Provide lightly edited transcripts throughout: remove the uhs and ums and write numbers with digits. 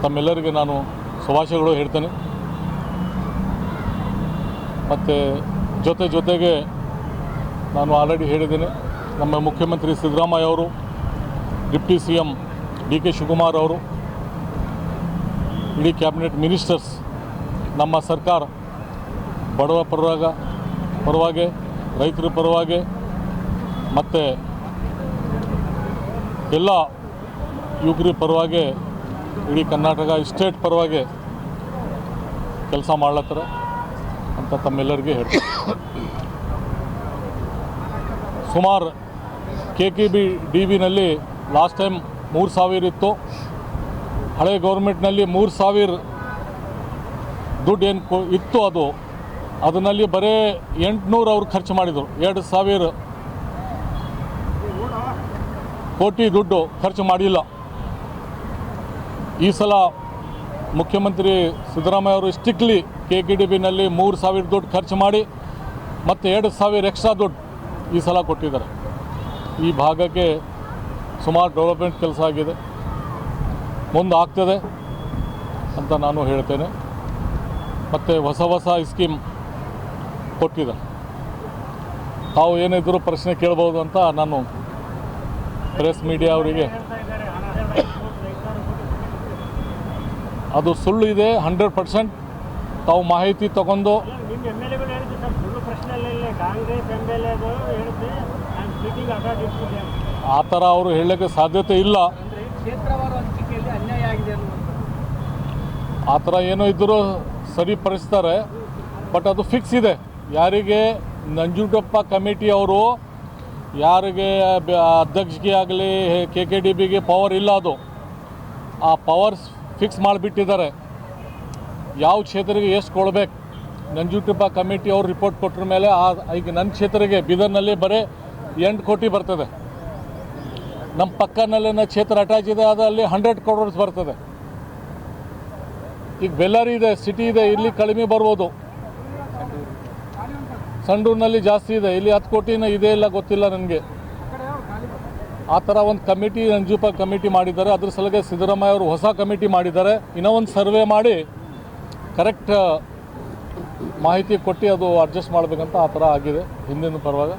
ತಮ್ಮೆಲ್ಲರಿಗೆ ನಾನು ಶುಭಾಶಯಗಳು ಹೇಳ್ತೇನೆ. ಮತ್ತು ಜೊತೆಗೆ ನಾನು ಆಲ್ರೆಡಿ ಹೇಳಿದ್ದೇನೆ, ನಮ್ಮ ಮುಖ್ಯಮಂತ್ರಿ ಸಿದ್ದರಾಮಯ್ಯ ಅವರು, ಡಿಪ್ಟಿ CM DK ಶಿವಕುಮಾರ್ ಅವರು, ಇಡೀ ಕ್ಯಾಬಿನೆಟ್ ಮಿನಿಸ್ಟರ್ಸ್, ನಮ್ಮ ಸರ್ಕಾರ ಬಡವ ಪರವಾಗಿ, ರೈತರ ಪರವಾಗಿ ಮತ್ತು ಎಲ್ಲ ಯುವಕರ ಪರವಾಗಿ, ಇಡೀ ಕರ್ನಾಟಕ ಸ್ಟೇಟ್ ಪರವಾಗಿ ಕೆಲಸ ಮಾಡ್ಲತ್ತಾರೆ ಅಂತ ತಮ್ಮೆಲ್ಲರಿಗೆ ಹೇಳ್ತೀನಿ. ಸುಮಾರು KKBDBನಲ್ಲಿ ಲಾಸ್ಟ್ ಟೈಮ್ 3,000 ಇತ್ತು. ಹಳೆ ಗೌರ್ಮೆಂಟ್ನಲ್ಲಿ 3,000 ದುಡ್ಡು ಏನು ಇತ್ತು ಅದರಲ್ಲಿ ಬರೀ 800 ಅವ್ರು ಖರ್ಚು ಮಾಡಿದರು. 2,000 ಕೋಟಿ ದುಡ್ಡು ಖರ್ಚು ಮಾಡಿಲ್ಲ. ಈ ಸಲ ಮುಖ್ಯಮಂತ್ರಿ ಸಿದ್ದರಾಮಯ್ಯ ಅವರು ಸ್ಟ್ರಿಕ್ಟ್ಲಿ KKDBನಲ್ಲಿ 3,000 ದುಡ್ಡು ಖರ್ಚು ಮಾಡಿ ಮತ್ತು 2,000 ಎಕ್ಸ್ಟ್ರಾ ದುಡ್ಡು ಈ ಸಲ ಕೊಟ್ಟಿದ್ದಾರೆ. ಈ ಭಾಗಕ್ಕೆ ಸುಮಾರು ಡೆವಲಪ್ಮೆಂಟ್ ಕೆಲಸ ಆಗಿದೆ, ಮುಂದೆ ಆಗ್ತದೆ ಅಂತ ನಾನು ಹೇಳ್ತೇನೆ. ಮತ್ತು ಹೊಸ ಸ್ಕೀಮ್ ಕೊಟ್ಟಿದ್ದಾರೆ. ತಾವು ಏನಿದ್ರೂ ಪ್ರಶ್ನೆ ಕೇಳ್ಬೋದು ಅಂತ ನಾನು ಪ್ರೆಸ್ ಮೀಡಿಯಾ ಅವರಿಗೆ, ಅದು ಸುಳ್ಳು ಇದೆ 100%. ತಾವು ಮಾಹಿತಿ ತಗೊಂಡು ಆ ಥರ ಅವರು ಹೇಳೋಕ್ಕೆ ಸಾಧ್ಯತೆ ಇಲ್ಲ. ಆ ಥರ ಏನೋ ಇದ್ದರೂ ಸರಿಪಡಿಸ್ತಾರೆ. ಬಟ್ ಅದು ಫಿಕ್ಸ್ ಇದೆ. ಯಾರಿಗೆ ನಂಜುಂಡಪ್ಪ ಕಮಿಟಿ ಅವರು ಯಾರಿಗೆ ಅಧ್ಯಕ್ಷಗೆ ಆಗಲಿ KKDBಗೆ ಪವರ್ ಇಲ್ಲ, ಅದು ಆ ಪವರ್ಸ್ ಫಿಕ್ಸ್ ಮಾಡಿಬಿಟ್ಟಿದ್ದಾರೆ. ಯಾವ ಕ್ಷೇತ್ರಕ್ಕೆ ಎಷ್ಟು ಕೊಡಬೇಕು ನಂಜುಂಡಪ್ಪ ಕಮಿಟಿ ಅವ್ರು ರಿಪೋರ್ಟ್ ಕೊಟ್ಟರ ಮೇಲೆ ಈಗ ನನ್ನ ಕ್ಷೇತ್ರಕ್ಕೆ ಬೀದರ್ನಲ್ಲಿ ಬರೀ 8 ಕೋಟಿ ಬರ್ತದೆ. ನಮ್ಮ ಪಕ್ಕನಲ್ಲಿನ ಕ್ಷೇತ್ರ ಅಟ್ಯಾಚ್ ಇದೆ, ಅಲ್ಲಿ 100 crores ಬರ್ತದೆ. ಈಗ ಬೆಳ್ಳಾರಿ ಇದೆ, ಸಿಟಿ ಇದೆ, ಇಲ್ಲಿ ಕಡಿಮೆ ಬರ್ಬೋದು. ಸಂಡೂರಿನಲ್ಲಿ ಜಾಸ್ತಿ ಇದೆ, ಇಲ್ಲಿ 10 ಕೋಟಿನ ಇದೆ ಇಲ್ಲ ಗೊತ್ತಿಲ್ಲ ನನಗೆ. ಆ ಥರ ಒಂದು ಕಮಿಟಿ ನಂಜುಂಡಪ್ಪ ಕಮಿಟಿ ಮಾಡಿದ್ದಾರೆ. ಅದ್ರ ಸಲುವಾಗಿ ಸಿದ್ದರಾಮಯ್ಯ ಅವರು ಹೊಸ ಕಮಿಟಿ ಮಾಡಿದ್ದಾರೆ. ಇನ್ನೂ ಒಂದು ಸರ್ವೆ ಮಾಡಿ ಕರೆಕ್ಟ್ ಮಾಹಿತಿ ಕೊಟ್ಟು ಅದು ಅಡ್ಜಸ್ಟ್ ಮಾಡಬೇಕಂತ ಆ ಥರ ಆಗಿದೆ ಹಿಂದಿನ ಪರವಾಗಿ.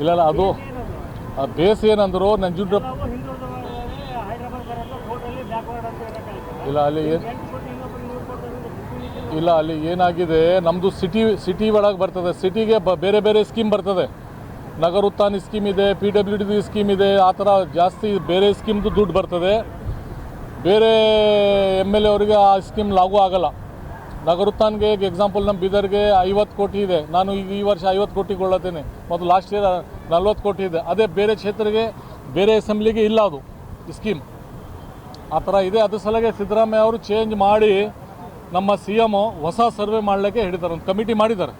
ಇಲ್ಲ ಅದು ಬೇಸ್ ಏನಂದ್ರು ನಂಜುಂಡಪ್ಪ ಅಲ್ಲಿ ಏನಾಗಿದೆ, ನಮ್ಮದು ಸಿಟಿ ಒಳಗೆ ಬರ್ತದೆ. ಸಿಟಿಗೆ ಬೇರೆ ಸ್ಕೀಮ್ ಬರ್ತದೆ. ನಗರ ಉತ್ಥಾನ ಸ್ಕೀಮ್ ಇದೆ, PWD ಸ್ಕೀಮ್ ಇದೆ. ಆ ಥರ ಜಾಸ್ತಿ ಬೇರೆ ಸ್ಕೀಮ್ದು ದುಡ್ಡು ಬರ್ತದೆ. ಬೇರೆ MLA ಅವರಿಗೆ ಆ ಸ್ಕೀಮ್ ಲಾಗೂ ಆಗಲ್ಲ. ನಗರ ಉತ್ಥಾನ್ಗೆ ಎಕ್ಸಾಂಪಲ್ ನಮ್ಮ ಬೀದರ್ಗೆ 50 ಕೋಟಿ ಇದೆ. ನಾನು ಈಗ ಈ ವರ್ಷ 50 ಕೋಟಿ ಕೊಳ್ಳತ್ತೇನೆ. ಮತ್ತು ಲಾಸ್ಟ್ ಇಯರ್ 40 ಕೋಟಿ ಇದೆ. ಅದೇ ಬೇರೆ ಕ್ಷೇತ್ರಕ್ಕೆ, ಬೇರೆ ಅಸೆಂಬ್ಲಿಗೆ ಇಲ್ಲ ಅದು ಸ್ಕೀಮ್. ಆ ಥರ ಇದೆ. ಅದ್ರ ಸಲುವಾಗಿ ಸಿದ್ದರಾಮಯ್ಯ ಅವರು ಚೇಂಜ್ ಮಾಡಿ ನಮ್ಮ CM ಹೊಸ ಸರ್ವೆ ಮಾಡಲಿಕ್ಕೆ ಹೇಳಿದ್ದಾರೆ, ಒಂದು ಕಮಿಟಿ ಮಾಡಿದ್ದಾರೆ.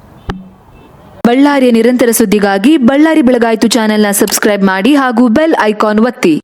ಬಳ್ಳಾರಿಯ ನಿರಂತರ ಸುದ್ದಿಗಾಗಿ ಬಳ್ಳಾರಿ ಬೆಳಗಾಯಿತು ಚಾನೆಲ್ನ ಸಬ್ಸ್ಕ್ರೈಬ್ ಮಾಡಿ ಹಾಗೂ ಬೆಲ್ ಐಕಾನ್ ಒತ್ತಿ.